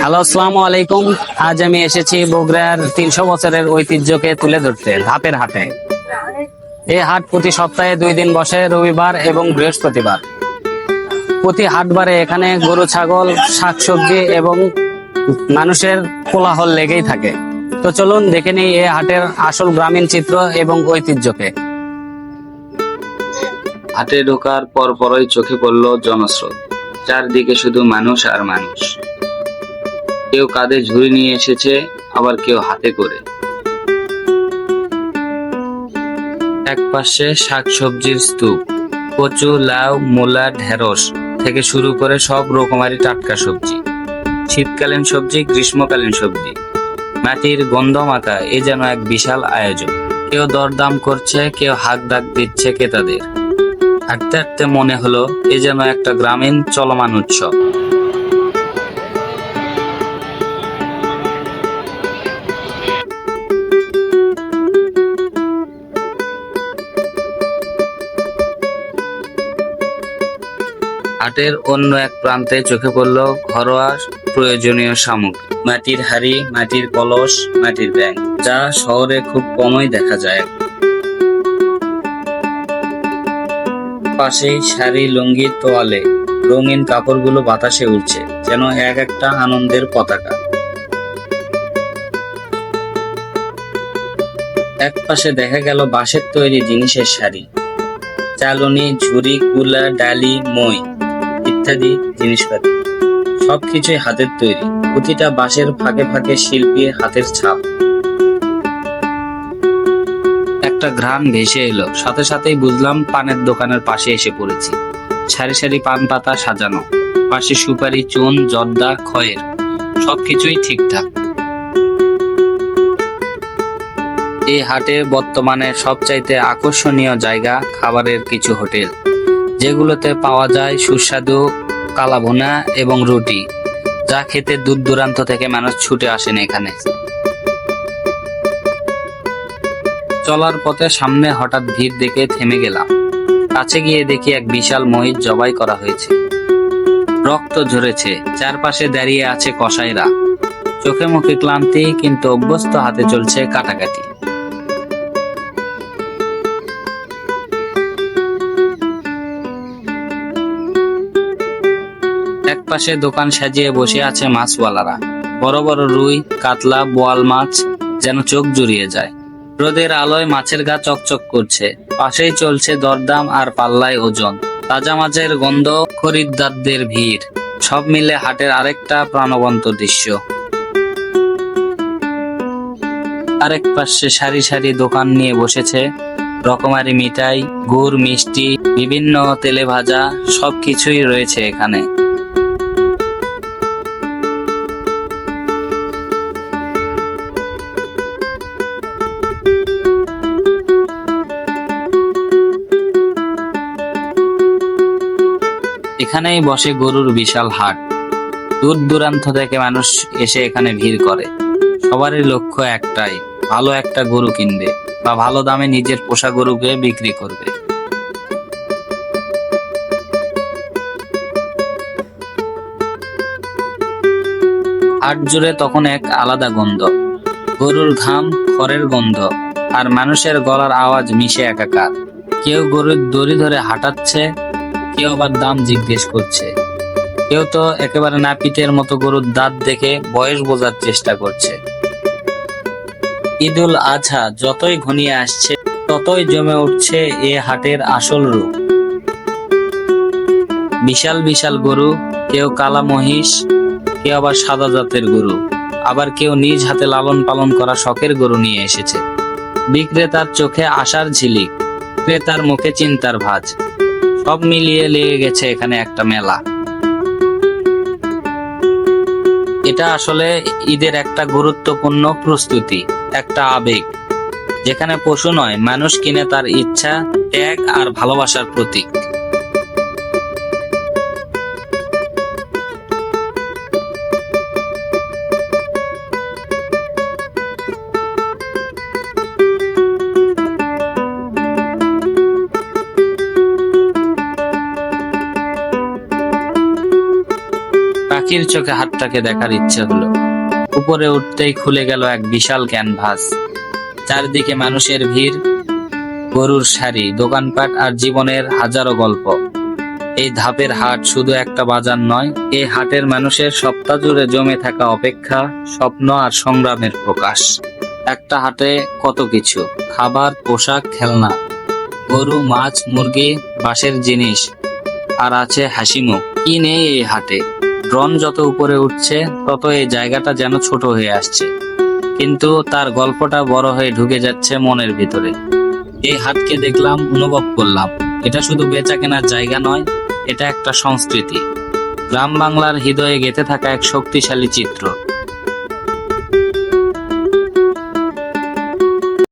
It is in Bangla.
হ্যালো, আসসালামু আলাইকুম। আজ আমি এসেছি বগুড়ার 300 বছরের ঐতিহ্যকে তুলে ধরতে ধাপের হাটে। এই হাট প্রতি সপ্তাহে 2 দিন বসে, রবিবার এবং বৃহস্পতিবার। প্রতি হাটবারে এখানে গরু, ছাগল, শাকসবজি এবং মানুষের কোলাহল লেগেই থাকে। তো চলুন দেখে নিই এই হাটের আসল গ্রামীণ চিত্র এবং ঐতিহ্যকে। হাটে ঢোকার পরপরই চোখে পড়ল জনস্রোত। চারদিকে শুধু মানুষ আর মানুষ। কেউ কাঁধে ঝুড়ি নিয়ে এসেছে, আবার কেউ হাতে করে। এক পাশে শাকসবজির স্তূপ, কচু, লাউ, মূলা, ঢেঁড়স থেকে শুরু করে সব রকমারি টাটকা সবজি। শীতকালীন সবজি, গ্রীষ্মকালীন সবজি, মাটির গন্ধ মাখা, এ যেন এক বিশাল আয়োজন। কেউ দরদাম করছে, কেউ হাঁক ডাক দিচ্ছে ক্রেতাদের। হাঁটতে হাঁটতে মনে হলো এ যেন একটা গ্রামীণ চলমান উৎসব। হাটের অন্য এক প্রান্তে চোখে পড়ল ঘরোয়া প্রয়োজনীয় সামগ্রী। মাটির হাঁড়ি, মাটির কলস, মাটির ব্যাঙ, যা শহরে খুব কমই দেখা যায়। পাশেই শাড়ি, লুঙ্গি, তোয়ালে, রঙিন কাপড়গুলো বাতাসে উড়ছে, যেন এক একটা আনন্দের পতাকা। এক পাশে দেখা গেল বাঁশের তৈরি জিনিসের শাড়ি, চালনি, ঝুড়ি, কুলা, ডালি, মই ইত্যাদি জিনিসপাতি। সবকিছুই হাতের তৈরি, প্রতিটা বাঁশের ফাঁকে ফাঁকে শিল্পীর হাতের ছাপ। একটা ঘ্রাণ ভেসে এলো, সাথে সাথেই বুঝলাম পানের দোকানের পাশে এসে পড়েছি। সারি সারি পান পাতা সাজানো, পাশে সুপারি, চুন, জর্দা, খয়ের, সবকিছুই ঠিকঠাক। এই হাটে বর্তমানে সবচাইতে আকর্ষণীয় জায়গা খাবারের কিছু হোটেল, যেগুলোতে পাওয়া যায় সুস্বাদু কালাভুনা এবং রুটি, যা খেতে দূর দূরান্ত থেকে মানুষ ছুটে আসেন এখানে। চলার পথে সামনে হঠাৎ ভিড় দেখে থেমে গেলাম। কাছে গিয়ে দেখি এক বিশাল মহিষ জবাই করা হয়েছে। রক্ত ঝরেছে, চারপাশে দাঁড়িয়ে আছে কসাইরা, চোখে মুখে ক্লান্তি, কিন্তু অভ্যস্ত হাতে চলছে কাটাকাটি। এক পাশে দোকান সাজিয়ে বসে আছে মাছওয়ালারা, বড় বড় রুই, কাতলা, বোয়াল মাছ যেন চোখ জুড়িয়ে যায়। রোদের আলোয় মাছের গা চকচক করছে, পাশেই চলছে দরদাম আর পাল্লায় ওজন। তাজা মাছের গন্ধ, খরিদ্দারদের ভিড়, সব মিলে হাটের আরেকটা প্রাণবন্ত দৃশ্য। আরেক পাশে সারি সারি দোকান নিয়ে বসেছে রকমারি মিঠাই, গুড়, মিষ্টি, বিভিন্ন তেলে ভাজা, সবকিছুই রয়েছে এখানে। এখানেই বসে গরুর বিশাল হাট। দূর দূরান্ত থেকে মানুষ এসে এখানে ভিড় করে। সবারই লক্ষ্য একটাই, ভালো একটা গরু কিনবে বা ভালো দামে নিজের পোষা গরুকে বিক্রি করবে। হাট জুড়ে তখন এক আলাদা গন্ধ, গরুর ঘাম, খড়ের গন্ধ আর মানুষের গলার আওয়াজ মিশে একাকার। কেউ গরুর দড়ি ধরে হাঁটাচ্ছে, কেউ আবার দাম জিজ্ঞেস করছে, কেউ তো একেবারে নাপিতের মতো গরুর দাঁত দেখে বয়স বোঝার চেষ্টা করছে। ঈদুল আজহা যতই ঘনিয়ে আসছে, ততই জমে উঠছে এ হাটের আসল রূপ। বিশাল বিশাল গরু, কেউ কালা মহিষ, কেউ আবার সাদা জাতের গরু, আবার কেউ নিজ হাতে লালন পালন করা শখের গরু নিয়ে এসেছে। বিক্রেতার চোখে আশার ঝিলিক, ক্রেতার মুখে চিন্তার ভাঁজ, সব মিলিয়ে লেগে গেছে এখানে একটা মেলা। এটা আসলে ঈদের একটা গুরুত্বপূর্ণ প্রস্তুতি, একটা আবেগ, যেখানে পশু নয়, মানুষ কিনে তার ইচ্ছা, ত্যাগ আর ভালোবাসার প্রতীক। পাখির চোখে হাটটাকে দেখার ইচ্ছে হলো। উপরে উঠতেই খুলে গেল এক বিশাল ক্যানভাস। চারদিকে মানুষের ভিড়, গরুর সারি, দোকানপাট আর জীবনের হাজারো গল্প। এই ধাপের হাট শুধু একটা বাজার নয়, এই হাটের মানুষের সপ্তাহ জুড়ে জমে থাকা অপেক্ষা, স্বপ্ন আর সংগ্রামের প্রকাশ। একটা হাটে কত কিছু, খাবার, পোশাক, খেলনা, গরু, মাছ, মুরগি, বাঁশের জিনিস, আর আছে হাসিমুখ। কি নেই এই হাটে? ড্রোন যত উপরে উঠছে তত এই জায়গাটা যেন ছোট হয়ে আসছে, কিন্তু তার গল্পটা বড় হয়ে ঢুকে যাচ্ছে মনের ভিতরে। এই হাটকে দেখলাম, অনুভব করলাম, এটা শুধু বেচা কেনার জায়গা নয়, এটা একটা সংস্কৃতি, গ্রাম বাংলার হৃদয়ে গেঁথে থাকা এক শক্তিশালী চিত্র।